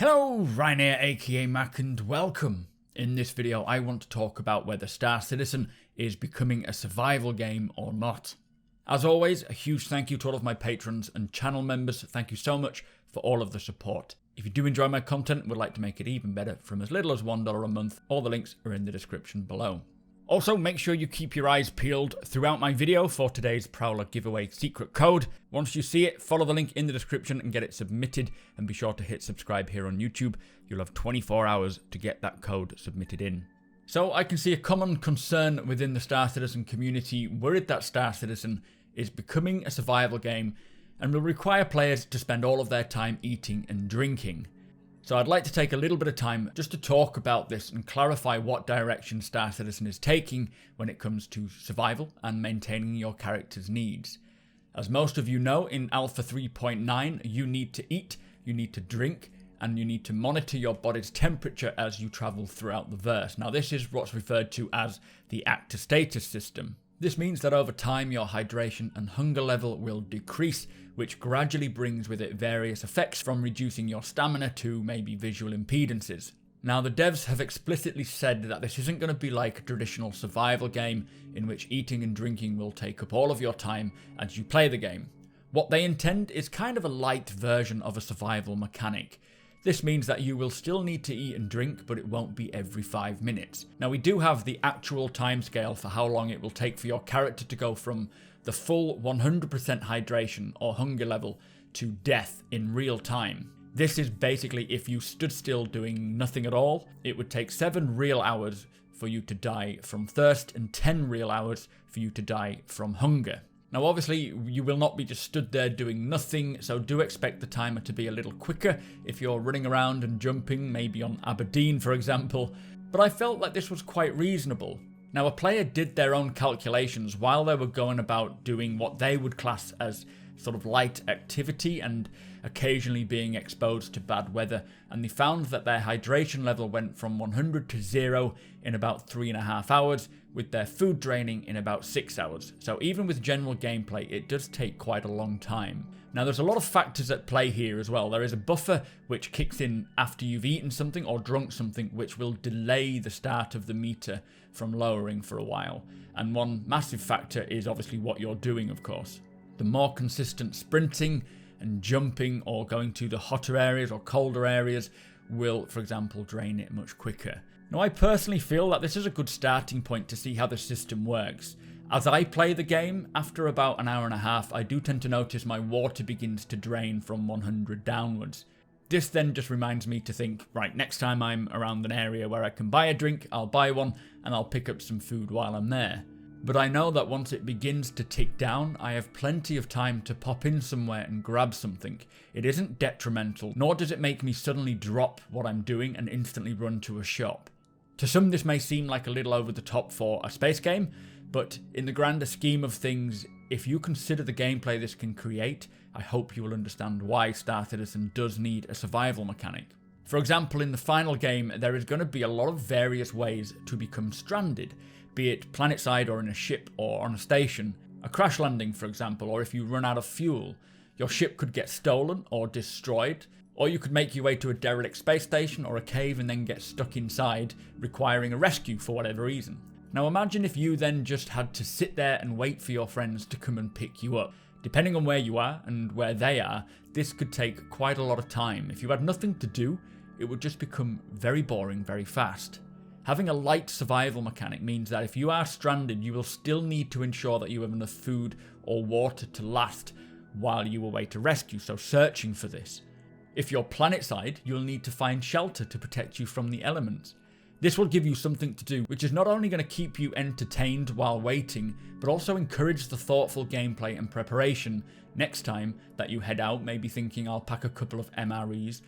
Hello, Ryan here, aka Mac, and welcome. In this video, I want to talk about whether Star Citizen is becoming a survival game or not. As always, a huge thank you to all of my patrons and channel members. Thank you so much for all of the support. If you do enjoy my content and would like to make it even better from as little as $1 a month, all the links are in the description below. Also, make sure you keep your eyes peeled throughout my video for today's Prowler giveaway secret code. Once you see it, follow the link in the description and get it submitted, and be sure to hit subscribe here on YouTube. You'll have 24 hours to get that code submitted in. So I can see a common concern within the Star Citizen community, worried that Star Citizen is becoming a survival game and will require players to spend all of their time eating and drinking. So I'd like to take a little bit of time just to talk about this and clarify what direction Star Citizen is taking when it comes to survival and maintaining your character's needs. As most of you know, in Alpha 3.9, you need to eat, you need to drink, and you need to monitor your body's temperature as you travel throughout the verse. Now this is what's referred to as the actor status system. This means that over time your hydration and hunger level will decrease, which gradually brings with it various effects from reducing your stamina to maybe visual impedances. Now the devs have explicitly said that this isn't going to be like a traditional survival game in which eating and drinking will take up all of your time as you play the game. What they intend is kind of a light version of a survival mechanic. This means that you will still need to eat and drink, but it won't be every 5 minutes. Now we do have the actual timescale for how long it will take for your character to go from the full 100% hydration or hunger level to death in real time. This is basically if you stood still doing nothing at all, it would take 7 real hours for you to die from thirst and 10 real hours for you to die from hunger. Now obviously you will not be just stood there doing nothing, so do expect the timer to be a little quicker if you're running around and jumping, maybe on Aberdeen for example, but I felt like this was quite reasonable. Now a player did their own calculations while they were going about doing what they would class as sort of light activity and occasionally being exposed to bad weather, and they found that their hydration level went from 100 to 0 in about 3.5 hours, with their food draining in about 6 hours. So even with general gameplay, it does take quite a long time. Now there's a lot of factors at play here as well. There is a buffer which kicks in after you've eaten something or drunk something, which will delay the start of the meter from lowering for a while. And one massive factor is obviously what you're doing, of course. The more consistent sprinting and jumping or going to the hotter areas or colder areas will, for example, drain it much quicker. Now I personally feel that this is a good starting point to see how the system works. As I play the game, after about an hour and a half, I do tend to notice my water begins to drain from 100 downwards. This then just reminds me to think, right, next time I'm around an area where I can buy a drink, I'll buy one and I'll pick up some food while I'm there. But I know that once it begins to tick down, I have plenty of time to pop in somewhere and grab something. It isn't detrimental, nor does it make me suddenly drop what I'm doing and instantly run to a shop. To some this may seem like a little over the top for a space game, but in the grander scheme of things, if you consider the gameplay this can create, I hope you will understand why Star Citizen does need a survival mechanic. For example, in the final game, there is going to be a lot of various ways to become stranded, be it planetside or in a ship or on a station. A crash landing, for example, or if you run out of fuel. Your ship could get stolen or destroyed, or you could make your way to a derelict space station or a cave and then get stuck inside, requiring a rescue for whatever reason. Now imagine if you then just had to sit there and wait for your friends to come and pick you up. Depending on where you are and where they are, this could take quite a lot of time. If you had nothing to do, it would just become very boring very fast. Having a light survival mechanic means that if you are stranded, you will still need to ensure that you have enough food or water to last while you await a rescue, so searching for this. If you're planetside, you'll need to find shelter to protect you from the elements. This will give you something to do, which is not only going to keep you entertained while waiting, but also encourage the thoughtful gameplay and preparation next time that you head out, maybe thinking I'll pack a couple of MREs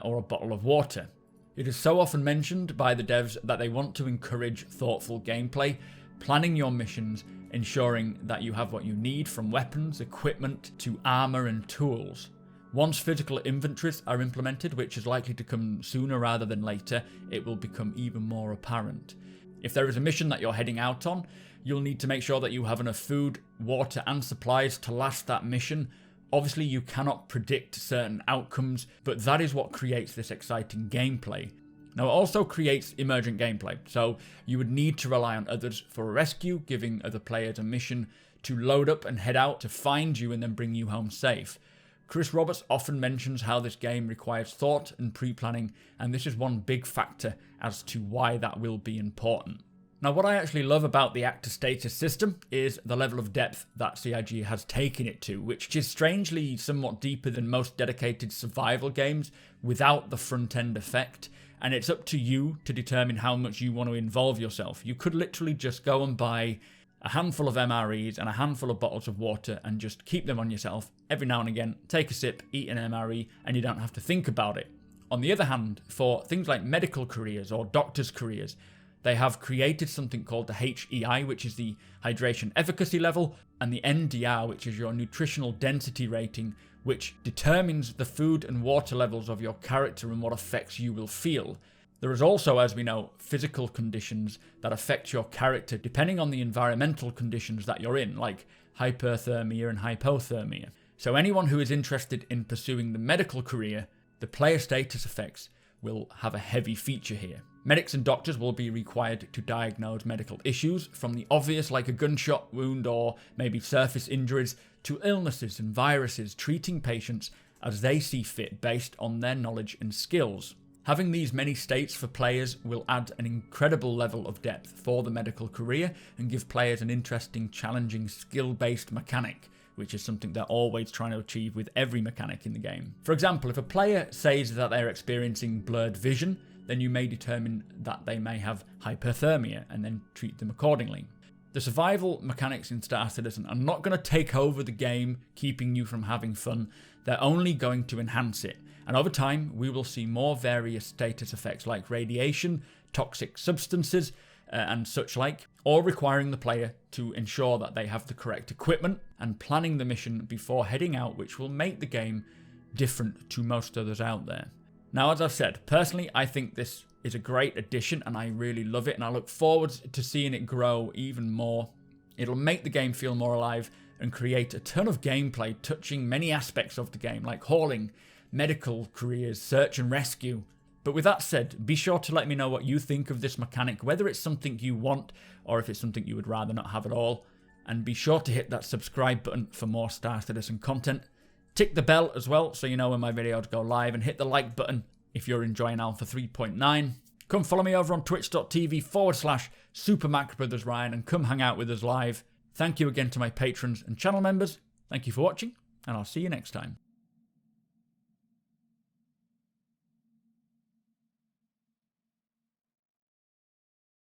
or a bottle of water. It is so often mentioned by the devs that they want to encourage thoughtful gameplay, planning your missions, ensuring that you have what you need from weapons, equipment, to armor and tools. Once physical inventories are implemented, which is likely to come sooner rather than later, it will become even more apparent. If there is a mission that you're heading out on, you'll need to make sure that you have enough food, water and supplies to last that mission, Obviously, you cannot predict certain outcomes, but that is what creates this exciting gameplay. Now, it also creates emergent gameplay, so you would need to rely on others for a rescue, giving other players a mission to load up and head out to find you and then bring you home safe. Chris Roberts often mentions how this game requires thought and pre-planning, and this is one big factor as to why that will be important. Now, what I actually love about the actor status system is the level of depth that CIG has taken it to, which is strangely somewhat deeper than most dedicated survival games without the front-end effect, and it's up to you to determine how much you want to involve yourself. You could literally just go and buy a handful of MREs and a handful of bottles of water and just keep them on yourself. Every now and again, take a sip, eat an MRE, and you don't have to think about it. On the other hand, for things like medical careers or doctors' careers, they have created something called the HEI, which is the hydration efficacy level, and the NDR, which is your nutritional density rating, which determines the food and water levels of your character and what effects you will feel. There is also, as we know, physical conditions that affect your character depending on the environmental conditions that you're in, like hyperthermia and hypothermia. So anyone who is interested in pursuing the medical career, the player status effects will have a heavy feature here. Medics and doctors will be required to diagnose medical issues, from the obvious like a gunshot wound or maybe surface injuries, to illnesses and viruses, treating patients as they see fit based on their knowledge and skills. Having these many states for players will add an incredible level of depth for the medical career and give players an interesting, challenging, skill-based mechanic, which is something they're always trying to achieve with every mechanic in the game. For example, if a player says that they're experiencing blurred vision, then you may determine that they may have hyperthermia and then treat them accordingly. The survival mechanics in Star Citizen are not going to take over the game, keeping you from having fun. They're only going to enhance it. And over time, we will see more various status effects like radiation, toxic substances, and such like, all requiring the player to ensure that they have the correct equipment and planning the mission before heading out, which will make the game different to most others out there. Now, as I've said, personally, I think this is a great addition and I really love it, and I look forward to seeing it grow even more. It'll make the game feel more alive and create a ton of gameplay touching many aspects of the game, like hauling, medical careers, search and rescue. But with that said, be sure to let me know what you think of this mechanic, whether it's something you want or if it's something you would rather not have at all. And be sure to hit that subscribe button for more Star Citizen content. Tick the bell as well so you know when my videos go live, and hit the like button if you're enjoying Alpha 3.9. Come follow me over on twitch.tv/supermacbrothers Ryan and come hang out with us live. Thank you again to my patrons and channel members. Thank you for watching, and I'll see you next time.